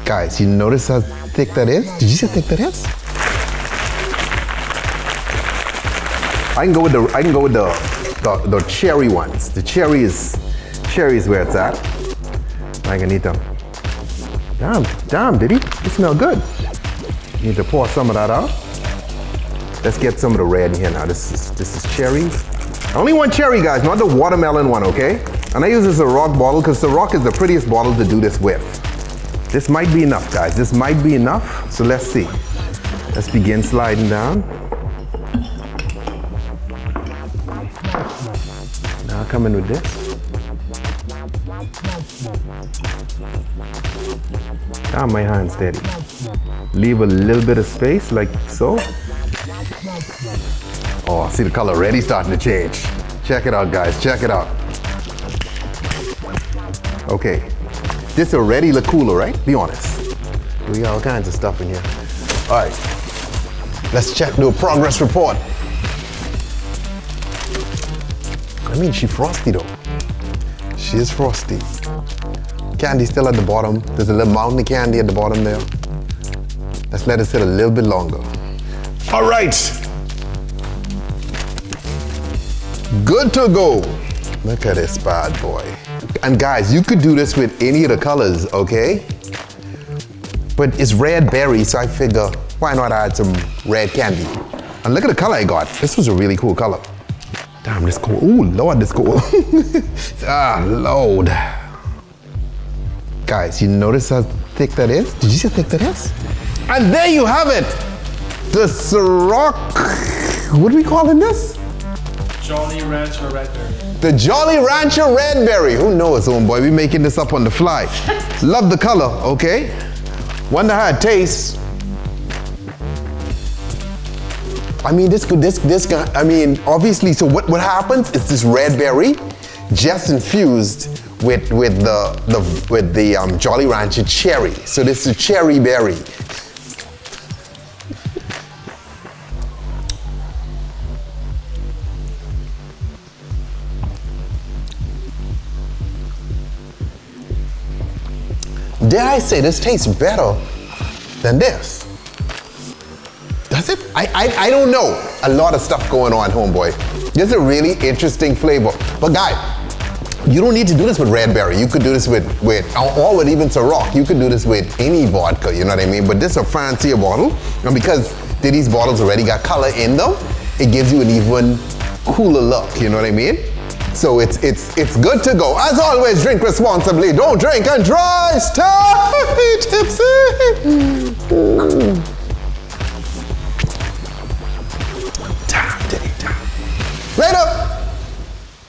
Guys, you notice how thick that is? Did you see how thick that is? I can go with the cherry ones. The cherry is where it's at. I can eat them. Damn, did he? They smell good. Need to pour some of that out. Let's get some of the red in here now. This is cherry. I only want cherry, guys, not the watermelon one, okay? And I use this Ciroc bottle because Ciroc is the prettiest bottle to do this with. This might be enough, guys. This might be enough. So let's see. Let's begin sliding down. Now come in with this. My hand steady. Leave a little bit of space like so. Oh, see the color already starting to change. Check it out, guys, check it out. Okay, this already look cooler, right? Be honest. We got all kinds of stuff in here. All right, let's do a progress report. I mean, she's frosty though. She is frosty. Candy still at the bottom. There's a little mountain of candy at the bottom there. Let's let it sit a little bit longer. All right. Good to go. Look at this bad boy. And guys, you could do this with any of the colors, okay? But it's red berry, so I figure, why not add some red candy? And look at the color I got. This was a really cool color. Damn, this cool. Ooh, Lord, this cool. Lord. Guys, you notice how thick that is? Did you see how thick that is? And there you have it. The Ciroc, what are we calling this? Jolly Rancher Red Berry. The Jolly Rancher Red Berry. Who knows, homeboy? We making this up on the fly. Love the color, okay? Wonder how it tastes. I mean, this guy, I mean, obviously, so what happens is this red berry just infused with the Jolly Rancher cherry. So this is cherry berry. Dare I say this tastes better than this? Does it? I don't know. A lot of stuff going on, homeboy. This is a really interesting flavor. But guys, you don't need to do this with red berry. You could do this with or with even Ciroc. You could do this with any vodka, you know what I mean? But this is a fancier bottle. And because these bottles already got color in them, it gives you an even cooler look, you know what I mean? So it's good to go. As always, drink responsibly. Don't drink and drive. Stay tipsy.